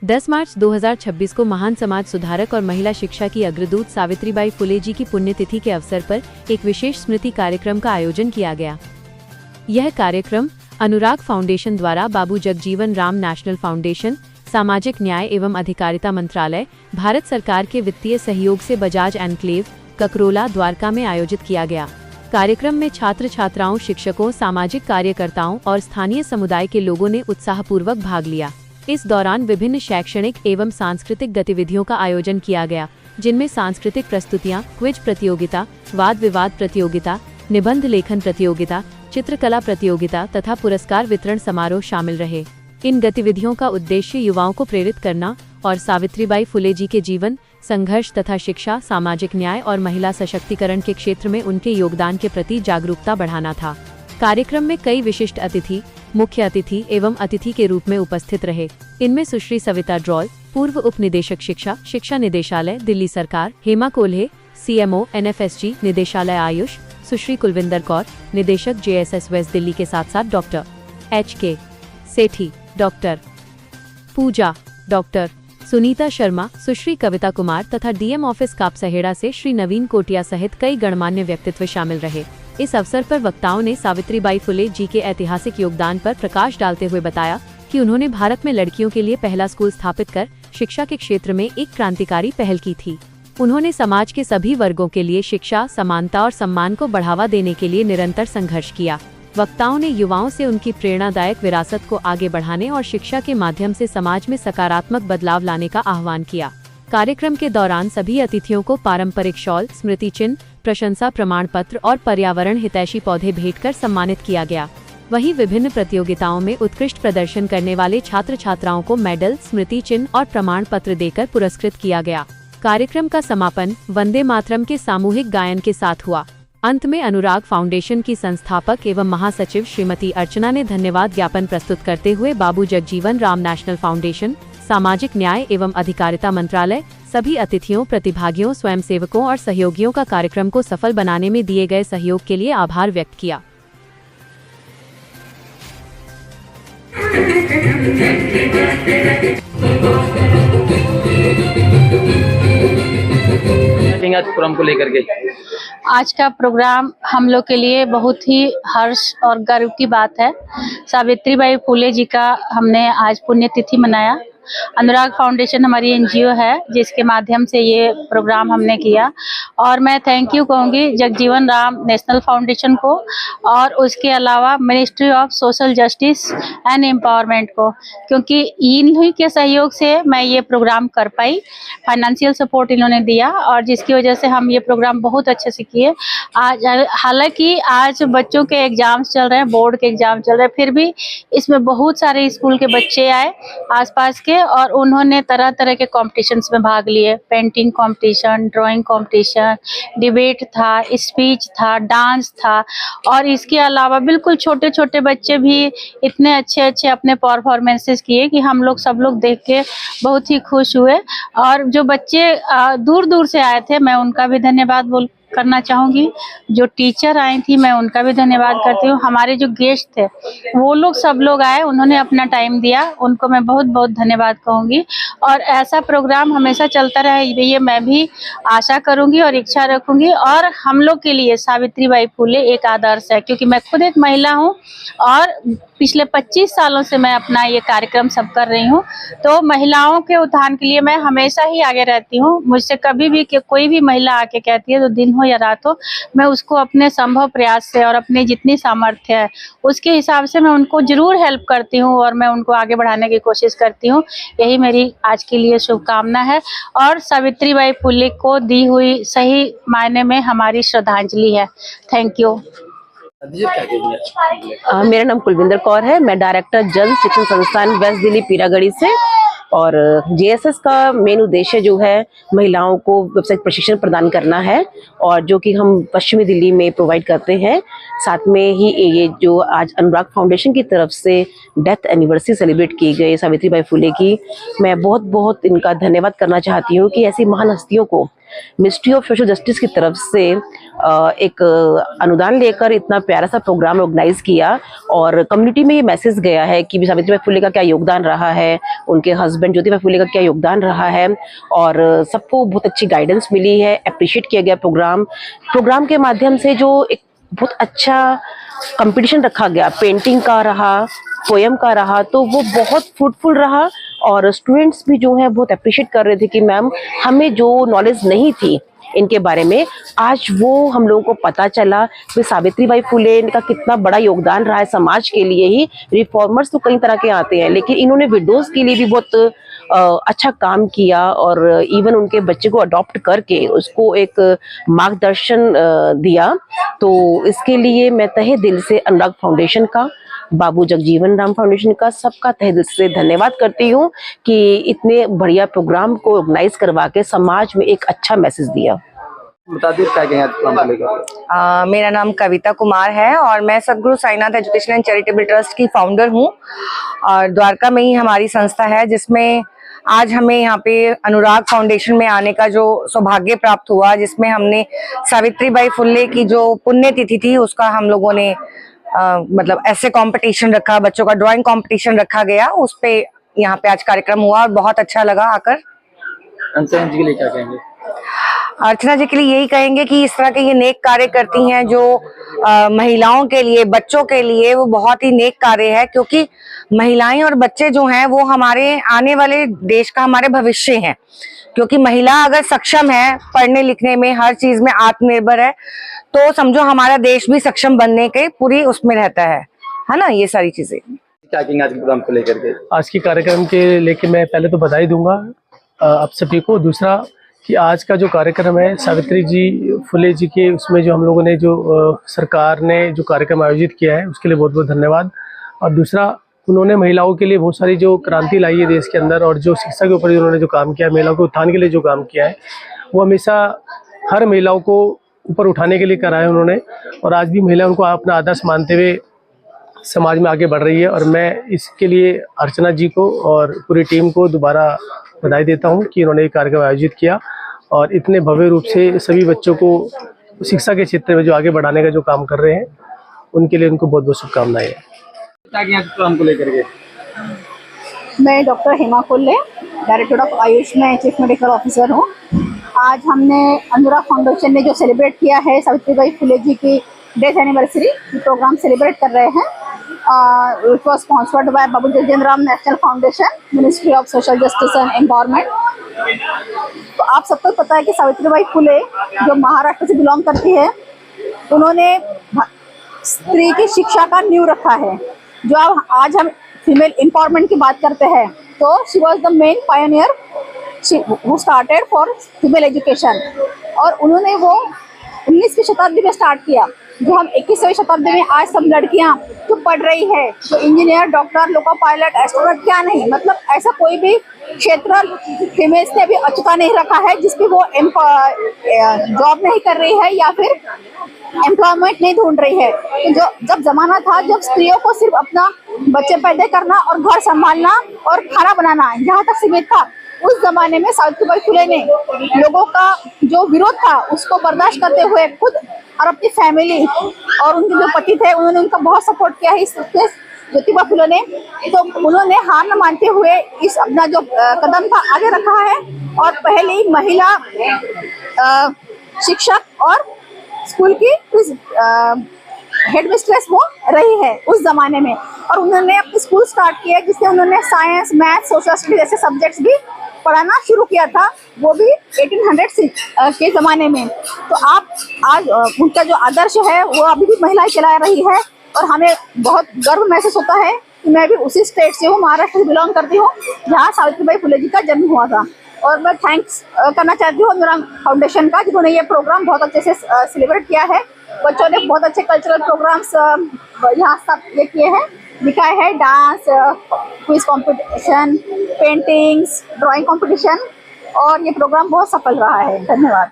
10 मार्च 2026 को महान समाज सुधारक और महिला शिक्षा की अग्रदूत सावित्रीबाई फुले जी की पुण्यतिथि के अवसर पर एक विशेष स्मृति कार्यक्रम का आयोजन किया गया। यह कार्यक्रम अनुराग फाउंडेशन द्वारा बाबू जगजीवन राम नेशनल फाउंडेशन, सामाजिक न्याय एवं अधिकारिता मंत्रालय, भारत सरकार के वित्तीय सहयोग से बजाज एनक्लेव, ककरोला, द्वारका में आयोजित किया गया। कार्यक्रम में छात्र छात्राओं, शिक्षकों, सामाजिक कार्यकर्ताओं और स्थानीय समुदाय के लोगों ने उत्साहपूर्वक भाग लिया। इस दौरान विभिन्न शैक्षणिक एवं सांस्कृतिक गतिविधियों का आयोजन किया गया, जिनमें सांस्कृतिक प्रस्तुतियां, क्विज प्रतियोगिता, वाद विवाद प्रतियोगिता, निबंध लेखन प्रतियोगिता, चित्रकला प्रतियोगिता तथा पुरस्कार वितरण समारोह शामिल रहे। इन गतिविधियों का उद्देश्य युवाओं को प्रेरित करना और सावित्रीबाई फुले जी के जीवन, संघर्ष तथा शिक्षा, सामाजिक न्याय और महिला सशक्तिकरण के क्षेत्र में उनके योगदान के प्रति जागरूकता बढ़ाना था। कार्यक्रम में कई विशिष्ट अतिथि, मुख्य अतिथि एवं अतिथि के रूप में उपस्थित रहे। इनमें सुश्री सविता ड्रॉल, पूर्व उप निदेशक शिक्षा, शिक्षा निदेशालय दिल्ली सरकार, हेमा कोल्हे, CMO NFSG निदेशालय आयुष, सुश्री कुलविंदर कौर, निदेशक JSS वेस्ट दिल्ली के साथ साथ डॉक्टर HK सेठी, डॉक्टर पूजा, डॉक्टर सुनीता शर्मा, सुश्री कविता कुमार तथा DM ऑफिस कापसहेड़ा से श्री नवीन कोटिया सहित कई गणमान्य व्यक्तित्व शामिल रहे। इस अवसर पर वक्ताओं ने सावित्रीबाई फुले जी के ऐतिहासिक योगदान पर प्रकाश डालते हुए बताया कि उन्होंने भारत में लड़कियों के लिए पहला स्कूल स्थापित कर शिक्षा के क्षेत्र में एक क्रांतिकारी पहल की थी। उन्होंने समाज के सभी वर्गों के लिए शिक्षा, समानता और सम्मान को बढ़ावा देने के लिए निरंतर संघर्ष किया। वक्ताओं ने युवाओं से उनकी प्रेरणादायक विरासत को आगे बढ़ाने और शिक्षा के माध्यम से समाज में सकारात्मक बदलाव लाने का आह्वान किया। कार्यक्रम के दौरान सभी अतिथियों को पारंपरिक शॉल, स्मृति चिन्ह, प्रशंसा प्रमाण पत्र और पर्यावरण हितैषी पौधे भेंटकर सम्मानित किया गया। वहीं विभिन्न प्रतियोगिताओं में उत्कृष्ट प्रदर्शन करने वाले छात्र छात्राओं को मेडल, स्मृति चिन्ह और प्रमाण पत्र देकर पुरस्कृत किया गया। कार्यक्रम का समापन वंदे मातरम के सामूहिक गायन के साथ हुआ। अंत में अनुराग फाउंडेशन की संस्थापक एवं महासचिव श्रीमती अर्चना ने धन्यवाद ज्ञापन प्रस्तुत करते हुए बाबू जगजीवन राम नेशनल फाउंडेशन, सामाजिक न्याय एवं अधिकारिता मंत्रालय, सभी अतिथियों, प्रतिभागियों, स्वयंसेवकों और सहयोगियों का कार्यक्रम को सफल बनाने में दिए गए सहयोग के लिए आभार व्यक्त किया। प्रोग्राम को लेकर के आज का प्रोग्राम हम लोग के लिए बहुत ही हर्ष और गर्व की बात है। सावित्रीबाई फुले जी का हमने आज पुण्यतिथि मनाया। अनुराग फाउंडेशन हमारी NGO है जिसके माध्यम से ये प्रोग्राम हमने किया और मैं थैंक यू कहूँगी जगजीवन राम नेशनल फाउंडेशन को और उसके अलावा ministry of social justice and empowerment को, क्योंकि इन्हीं के सहयोग से मैं ये प्रोग्राम कर पाई। फाइनेंशियल सपोर्ट इन्होंने दिया और जिसकी वजह से हम ये प्रोग्राम बहुत अच्छे से किए। आज हालांकि आज बच्चों के एग्जाम्स चल रहे हैं, बोर्ड के एग्जाम चल रहे हैं, फिर भी इसमें बहुत सारे स्कूल के बच्चे आए आसपास के और उन्होंने तरह तरह के कॉम्पिटिशन्स में भाग लिए। Painting competition, drawing competition, debate था, स्पीच था, डांस था और इसके अलावा बिल्कुल छोटे छोटे बच्चे भी इतने अच्छे अच्छे अपने परफॉर्मेंसेस किए कि हम लोग सब लोग देख के बहुत ही खुश हुए। और जो बच्चे दूर दूर से आए थे मैं उनका भी धन्यवाद करना चाहूँगी। जो टीचर आई थी मैं उनका भी धन्यवाद करती हूँ। हमारे जो गेस्ट थे वो लोग सब लोग आए, उन्होंने अपना टाइम दिया, उनको मैं बहुत बहुत धन्यवाद कहूँगी। और ऐसा प्रोग्राम हमेशा चलता रहे ये मैं भी आशा करूँगी और इच्छा रखूँगी। और हम लोग के लिए सावित्रीबाई फुले एक आदर्श है, क्योंकि मैं खुद एक महिला हूँ और पिछले 25 सालों से मैं अपना ये कार्यक्रम सब कर रही हूँ। तो महिलाओं के उत्थान के लिए मैं हमेशा ही आगे रहती हूँ। मुझसे कभी भी कोई भी महिला आके कहती है तो दिन हो या रात हो, मैं उसको अपने संभव प्रयास से और अपनी जितनी सामर्थ्य है उसके हिसाब से मैं उनको जरूर हेल्प करती हूँ और मैं उनको आगे बढ़ाने की कोशिश करती हूँ। यही मेरी आज के लिए शुभकामना है और सावित्रीबाई फुले को दी हुई सही मायने में हमारी श्रद्धांजलि है। Thank you. मेरा नाम कुलविंदर कौर है। मैं डायरेक्टर जन शिक्षण संस्थान वेस्ट दिल्ली पीरागढ़ी से और JSS का मेन उद्देश्य जो है महिलाओं को व्यावसायिक प्रशिक्षण प्रदान करना है और जो कि हम पश्चिमी दिल्ली में प्रोवाइड करते हैं। साथ में ही ये जो आज अनुराग फाउंडेशन की तरफ से डेथ एनिवर्सरी सेलिब्रेट की गई सावित्रीबाई फुले की, मैं बहुत बहुत इनका धन्यवाद करना चाहती हूँ कि ऐसी महान हस्तियों को मिनिस्ट्री ऑफ सोशल जस्टिस की तरफ से एक अनुदान लेकर इतना प्यारा सा प्रोग्राम ऑर्गेनाइज किया और कम्युनिटी में ये मैसेज गया है कि सावित्रीबाई फुले का क्या योगदान रहा है, उनके हस्बैंड ज्योतिबा फुले का क्या योगदान रहा है और सबको बहुत अच्छी गाइडेंस मिली है। अप्रिशिएट किया गया प्रोग्राम के माध्यम से जो एक बहुत अच्छा कंपटीशन रखा गया, पेंटिंग का रहा, पोएम का रहा, तो वो बहुत फ्रूटफुल रहा और स्टूडेंट्स भी जो है बहुत अप्रिशिएट कर रहे थे कि मैम हमें जो नॉलेज नहीं थी इनके बारे में आज वो हम लोगों को पता चला कि सावित्रीबाई फुले का कितना बड़ा योगदान रहा है समाज के लिए ही। रिफॉर्मर्स तो कई तरह के आते हैं लेकिन इन्होंने विडोज के लिए भी बहुत अच्छा काम किया और इवन उनके बच्चे को अडॉप्ट करके उसको एक मार्गदर्शन दिया। तो इसके लिए मैं तहे दिल से अनुराग फाउंडेशन का, बाबू जगजीवन राम फाउंडेशन का, सबका तहे दिल से धन्यवाद करती हूँ कि इतने बढ़िया प्रोग्राम को ऑर्गेनाइज करवा के समाज में एक अच्छा मैसेज दिया। बता दिए क्या कहें प्रोग्राम को लेकर। मेरा नाम कविता कुमार है और मैं सदगुरु Sainath education and charitable trust की फाउंडर हूँ और द्वारका में ही हमारी संस्था है जिसमें आज हमें यहाँ पे अनुराग फाउंडेशन में आने का जो सौभाग्य प्राप्त हुआ, जिसमें हमने सावित्रीबाई फुले की जो पुण्यतिथि थी उसका हम लोगों ने मतलब ऐसे कंपटीशन रखा, बच्चों का ड्राइंग कंपटीशन रखा गया, उस पे यहाँ पे आज कार्यक्रम हुआ और बहुत अच्छा लगा आकर। अर्चना जी के लिए क्या कहेंगे? अर्चना जी के लिए यही कहेंगे कि इस तरह के ये नेक कार्य करती हैं जो महिलाओं के लिए, बच्चों के लिए वो बहुत ही नेक कार्य है, क्योंकि महिलाएं और बच्चे जो हैं वो हमारे आने वाले देश का, हमारे भविष्य हैं। क्योंकि महिला अगर सक्षम है पढ़ने लिखने में, हर चीज में आत्मनिर्भर है, तो समझो हमारा देश भी सक्षम बनने के पूरी उसमें रहता है ना, ये सारी चीजें। क्या कहेंगे आज के प्रोग्राम को लेकर के? आज की कार्यक्रम के लेके मैं पहले तो बधाई दूंगा आप सभी को। दूसरा कि आज का जो कार्यक्रम है सावित्री जी फुले जी के, उसमें जो हम लोगों ने जो सरकार ने जो कार्यक्रम आयोजित किया है उसके लिए बहुत बहुत धन्यवाद। और दूसरा, उन्होंने महिलाओं के लिए बहुत सारी जो क्रांति लाई है देश के अंदर और जो शिक्षा के ऊपर उन्होंने जो काम किया है, महिलाओं के उत्थान के लिए जो काम किया है, वो हमेशा हर महिलाओं को ऊपर उठाने के लिए करा है उन्होंने। और आज भी महिला उनको अपना आदर्श मानते हुए समाज में आगे बढ़ रही है। और मैं इसके लिए अर्चना जी को और पूरी टीम को दोबारा बधाई देता हूं कि इन्होंने ये कार्यक्रम आयोजित किया और इतने भव्य रूप से सभी बच्चों को शिक्षा के क्षेत्र में जो आगे बढ़ाने का जो काम कर रहे हैं, उनके लिए उनको बहुत बहुत शुभकामनाएं हैं। क्या कहेंगे आज के प्रोग्राम को लेकर के? मैं doctor Hema Phule, director of Ayush में चीफ मेडिकल ऑफिसर हूँ। आज हमने अनुराग फाउंडेशन ने जो सेलिब्रेट किया है सावित्रीबाई फुले जी की डेथ एनिवर्सरी प्रोग्राम सेलिब्रेट कर रहे हैं। It was sponsored by Babu Jagjivan Ram national foundation, ministry of social justice and empowerment. तो आप सबको पता है कि सावित्रीबाई फुले जो महाराष्ट्र से बिलोंग करती है, उन्होंने स्त्री की शिक्षा का नींव रखा है। जो आज हम फीमेल एम्पावरमेंट की बात करते हैं, तो she was the main Pioneer who started for female education. और उन्होंने वो 19वीं शताब्दी में स्टार्ट किया, जो हम 21वीं शताब्दी में आज सब लड़कियां जो पढ़ रही है, जो engineer, doctor, loco pilot, astronaut, क्या नहीं, मतलब ऐसा कोई भी क्षेत्र फीमेल्स ने अभी अछूता नहीं रखा है जिसपे वो जॉब नहीं कर रही है या फिर एम्प्लॉयमेंट नहीं ढूंढ रही है। तो जो जब जमाना था जब स्त्रियों को सिर्फ अपना बच्चे पैदा करना और घर संभालना और खाना बनाना यहाँ तक सीमित था, उस जमाने में सावित्रीबाई फुले ने लोगों का जो विरोध था उसको बर्दाश्त करते हुए खुद और अपनी फैमिली और उनके जो पति थे उन्होंने उनका बहुत सपोर्ट किया है। इस ज्योतिबा फुले ने, तो उन्होंने हार न मानते हुए इस अपना जो कदम था आगे रखा है और पहली महिला शिक्षक और स्कूल की हेड मिस्ट्रेस वो रही है उस जमाने में। और उन्होंने अपनी स्कूल स्टार्ट किया जिससे उन्होंने साइंस, मैथ, सोशल स्टडीज जैसे सब्जेक्ट्स भी पढ़ाना शुरू किया था, वो भी 1800 के ज़माने में। तो आप आज उनका जो आदर्श है वो अभी भी महिलाएं चला रही है और हमें बहुत गर्व महसूस होता है कि मैं भी उसी स्टेट से हूँ, महाराष्ट्र से बिलोंग करती हूँ जहाँ सावित्रीबाई फुले जी का जन्म हुआ था। और मैं थैंक्स करना चाहती हूँ अनुराग फाउंडेशन का, जिन्होंने ये प्रोग्राम बहुत अच्छे से सेलिब्रेट किया है। बच्चों ने बहुत अच्छे कल्चरल प्रोग्राम्स यहाँ सब ये किए हैं, दिखाए हैं, dance, quiz competition, paintings, drawing competition, और ये प्रोग्राम बहुत सफल रहा है। धन्यवाद।